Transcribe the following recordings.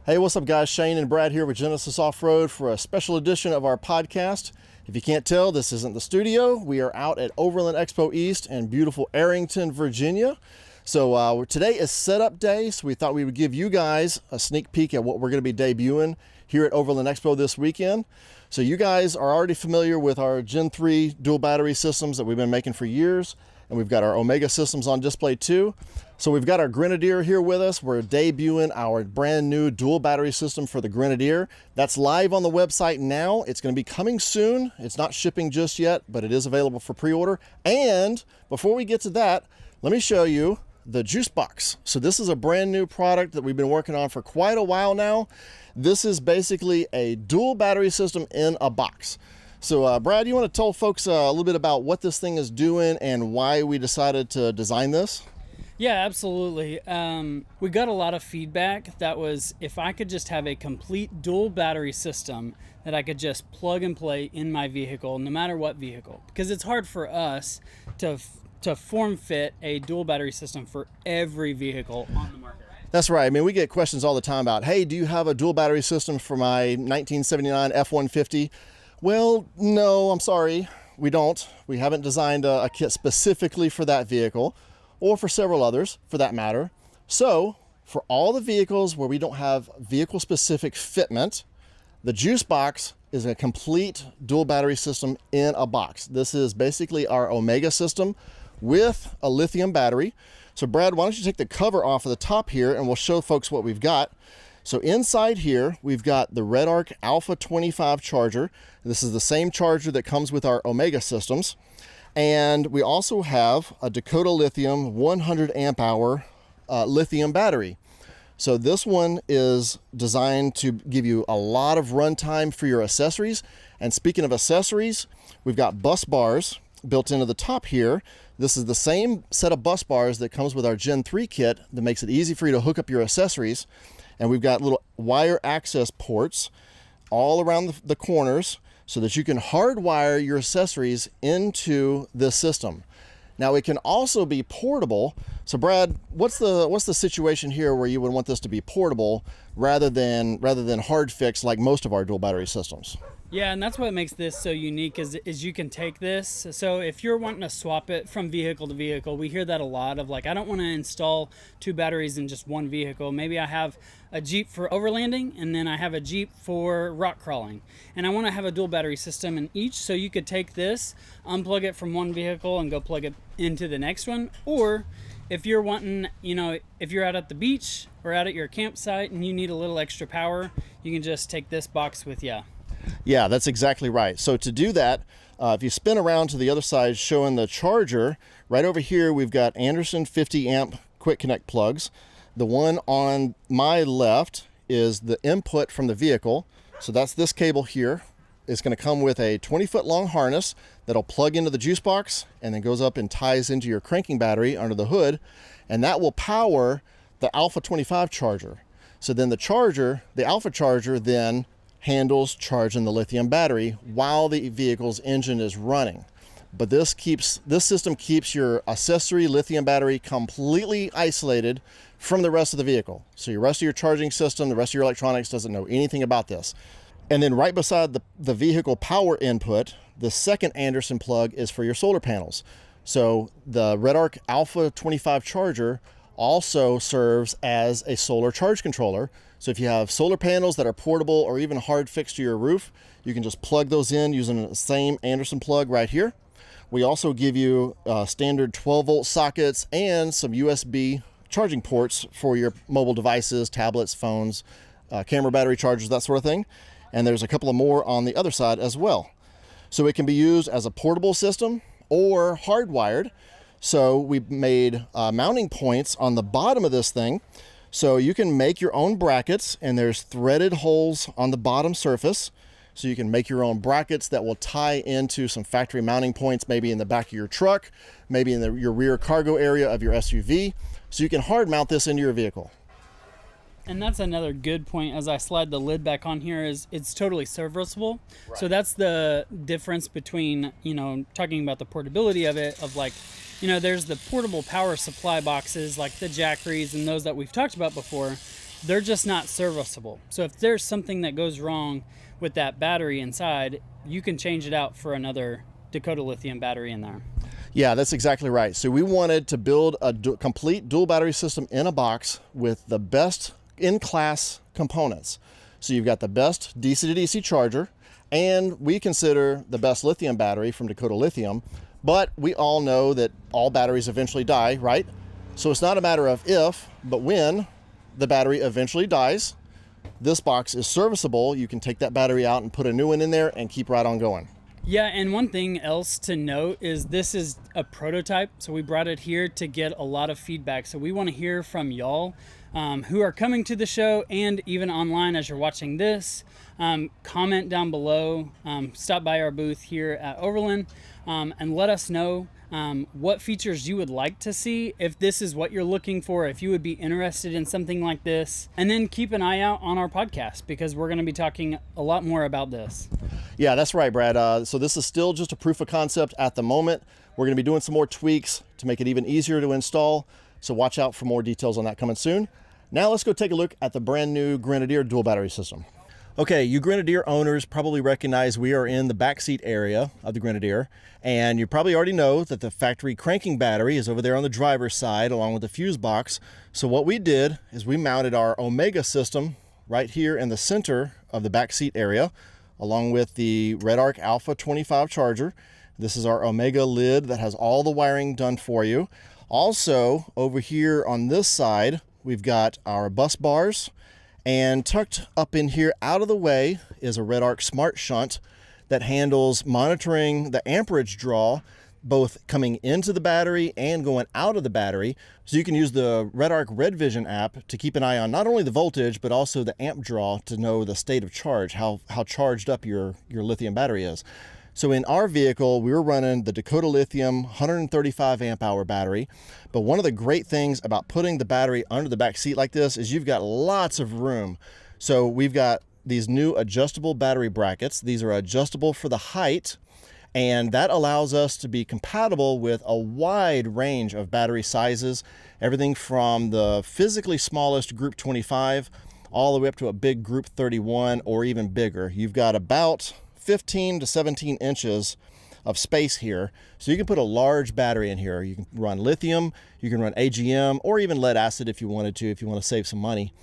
Hey, what's up, guys? Shane and Brad here with Genesis Off-Road for a special edition of our podcast. If you can't tell, this isn't the studio. We are out at Overland Expo East in beautiful Arrington, Virginia. So today is setup day, so we thought we would give you guys a sneak peek at what we're going to be debuting here at Overland Expo this weekend. So you guys are already familiar with our Gen 3 dual battery systems that we've been making for years, and we've got our Omega systems on display too. So we've got our Grenadier here with us. We're debuting our brand new dual battery system for the Grenadier. That's live on the website now. It's going to be coming soon. It's not shipping just yet, but it is available for pre-order. And before we get to that, let me show you the juice box. So this is a brand new product that we've been working on for quite a while now. This is basically a dual battery system in a box. So Brad, you want to tell folks a little bit about what this thing is doing and why we decided to design this? Yeah, absolutely. We got a lot of feedback that was if I could just have a complete dual battery system that I could just plug and play in my vehicle, no matter what vehicle, because it's hard for us to form fit a dual battery system for every vehicle on the market. That's right. I mean, we get questions all the time about, hey, do you have a dual battery system for my 1979 F-150? Well, no, I'm sorry, we don't. We haven't designed a kit specifically for that vehicle, or for several others for that matter. So for all the vehicles where we don't have vehicle specific fitment, the juice box is a complete dual battery system in a box. This is basically our Omega system with a lithium battery. So Brad, why don't you take the cover off of the top here and we'll show folks what we've got. So inside here, we've got the RedArc Alpha 25 charger. This is the same charger that comes with our Omega systems. And we also have a Dakota Lithium 100 amp hour lithium battery. So this one is designed to give you a lot of runtime for your accessories. And speaking of accessories, we've got bus bars built into the top here. This is the same set of bus bars that comes with our Gen 3 kit that makes it easy for you to hook up your accessories. And we've got little wire access ports all around the corners so that you can hardwire your accessories into this system. Now it can also be portable. So Brad, what's the situation here where you would want this to be portable rather than hard fix like most of our dual battery systems? Yeah, and that's what makes this so unique is you can take this. So if you're wanting to swap it from vehicle to vehicle, we hear that a lot of like, I don't want to install two batteries in just one vehicle. Maybe I have a Jeep for overlanding and then I have a Jeep for rock crawling. And I want to have a dual battery system in each. So you could take this, unplug it from one vehicle and go plug it into the next one. Or if you're wanting, if you're out at the beach or out at your campsite and you need a little extra power, you can just take this box with you. Yeah, that's exactly right. So to do that, if you spin around to the other side showing the charger, right over here we've got Anderson 50 amp quick connect plugs. The one on my left is the input from the vehicle. So that's this cable here. It's going to come with a 20-foot long harness that'll plug into the juice box and then goes up and ties into your cranking battery under the hood. And that will power the Alpha 25 charger. So then the Alpha charger then handles charging the lithium battery while the vehicle's engine is running. But this system keeps your accessory lithium battery completely isolated from the rest of the vehicle. So your rest of your charging system, the rest of your electronics doesn't know anything about this. And then right beside the vehicle power input, the second Anderson plug is for your solar panels. So the RedArc Alpha 25 charger also serves as a solar charge controller. So if you have solar panels that are portable or even hard fixed to your roof, you can just plug those in using the same Anderson plug right here. We also give you standard 12-volt sockets and some USB charging ports for your mobile devices, tablets, phones, camera battery chargers, that sort of thing. And there's a couple of more on the other side as well. So it can be used as a portable system or hardwired. So we've made mounting points on the bottom of this thing. So you can make your own brackets, and there's threaded holes on the bottom surface. So you can make your own brackets that will tie into some factory mounting points, maybe in the back of your truck, maybe in your rear cargo area of your SUV. So you can hard mount this into your vehicle. And that's another good point. As I slide the lid back on here, is it's totally serviceable. Right. So that's the difference between, talking about the portability of it, of like, there's the portable power supply boxes like the Jackeries and those that we've talked about before. they're just not serviceable. So if there's something that goes wrong with that battery inside, you can change it out for another Dakota Lithium battery in there. Yeah, that's exactly right. So we wanted to build a complete dual battery system in a box with the best in-class components. So you've got the best DC to DC charger, and we consider the best lithium battery from Dakota Lithium, but we all know that all batteries eventually die, right? So it's not a matter of if, but when the battery eventually dies, this box is serviceable. You can take that battery out and put a new one in there and keep right on going. Yeah, and one thing else to note is this is a prototype, so we brought it here to get a lot of feedback. So we want to hear from y'all who are coming to the show and even online as you're watching this. Comment down below, stop by our booth here at Overland, and let us know what features you would like to see, if this is what you're looking for, if you would be interested in something like this. And then keep an eye out on our podcast, because we're going to be talking a lot more about this. Yeah, that's right, Brad. So this is still just a proof of concept at the moment. We're going to be doing some more tweaks to make it even easier to install. So watch out for more details on that coming soon. Now let's go take a look at the brand new Grenadier dual battery system. Okay, you Grenadier owners probably recognize we are in the backseat area of the Grenadier, and you probably already know that the factory cranking battery is over there on the driver's side along with the fuse box. So what we did is we mounted our Omega system right here in the center of the backseat area, along with the Red Arc Alpha 25 charger. This is our Omega lid that has all the wiring done for you. Also, over here on this side, we've got our bus bars, and tucked up in here out of the way is a Red Arc Smart Shunt that handles monitoring the amperage draw, both coming into the battery and going out of the battery. So you can use the Red Arc Red Vision app to keep an eye on not only the voltage, but also the amp draw to know the state of charge, how charged up your lithium battery is. So in our vehicle, we were running the Dakota Lithium 135 amp hour battery. But one of the great things about putting the battery under the back seat like this is you've got lots of room. So we've got these new adjustable battery brackets. These are adjustable for the height, and that allows us to be compatible with a wide range of battery sizes, everything from the physically smallest Group 25 all the way up to a big Group 31 or even bigger. You've got about 15 to 17 inches of space here. So you can put a large battery in here. You can run lithium, you can run AGM, or even lead acid if you wanted to, if you want to save some money.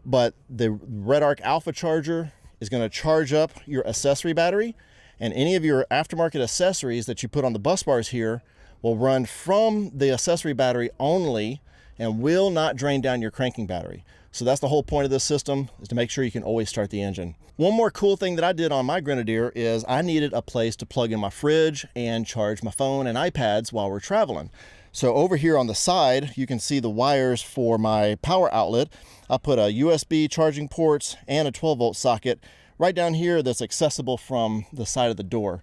But the Red Arc Alpha charger is going to charge up your accessory battery, and any of your aftermarket accessories that you put on the bus bars here will run from the accessory battery only and will not drain down your cranking battery. So that's the whole point of this system, is to make sure you can always start the engine. One more cool thing that I did on my Grenadier is I needed a place to plug in my fridge and charge my phone and iPads while we're traveling. So over here on the side, you can see the wires for my power outlet. I put a USB charging ports and a 12-volt socket right down here that's accessible from the side of the door.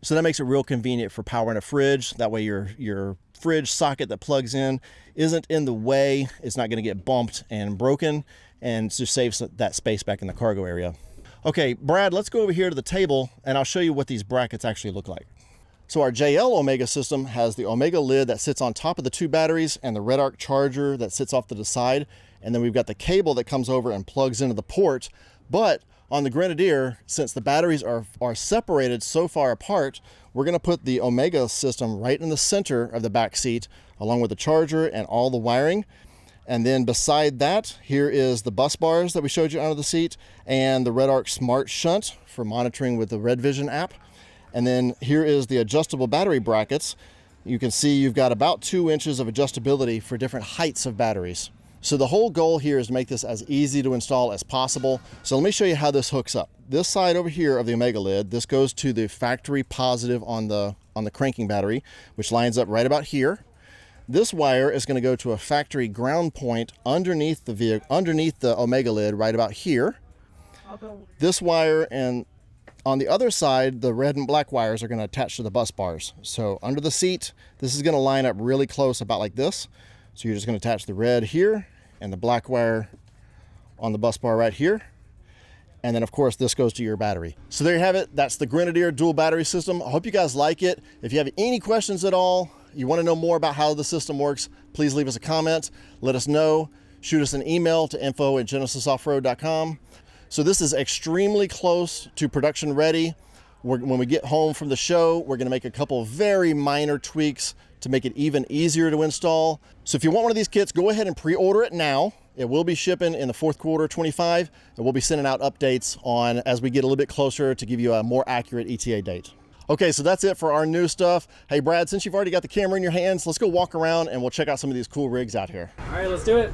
So that makes it real convenient for powering a fridge. That way your fridge socket that plugs in isn't in the way. It's not going to get bumped and broken, and just saves that space back in the cargo area. Okay, Brad, let's go over here to the table and I'll show you what these brackets actually look like. So our JL Omega system has the Omega lid that sits on top of the two batteries and the Red Arc charger that sits off to the side. And then we've got the cable that comes over and plugs into the port. But on the Grenadier, since the batteries are separated so far apart, we're going to put the Omega system right in the center of the back seat, along with the charger and all the wiring. And then beside that, here is the bus bars that we showed you under the seat, and the Red Arc Smart Shunt for monitoring with the Red Vision app. And then here is the adjustable battery brackets. You can see you've got about 2 inches of adjustability for different heights of batteries. So the whole goal here is to make this as easy to install as possible. So let me show you how this hooks up. This side over here of the Omega lid, this goes to the factory positive on the cranking battery, which lines up right about here. This wire is going to go to a factory ground point underneath the vehicle, underneath the Omega lid, right about here. This wire, and on the other side, the red and black wires are going to attach to the bus bars. So under the seat, this is going to line up really close, about like this. So you're just going to attach the red here and the black wire on the bus bar right here. And then of course this goes to your battery. So there you have it. That's the Grenadier dual battery system. I hope you guys like it. If you have any questions at all, you want to know more about how the system works, please leave us a comment. Let us know. shoot us an email to info@genesisoffroad.com. So this is extremely close to production ready. When we get home from the show, we're going to make a couple of very minor tweaks to make it even easier to install. So if you want one of these kits, go ahead and pre-order it now. It will be shipping in the fourth quarter 25, and we'll be sending out updates on as we get a little bit closer to give you a more accurate ETA date. Okay, so that's it for our new stuff. Hey Brad, since you've already got the camera in your hands, let's go walk around and we'll check out some of these cool rigs out here. All right, let's do it.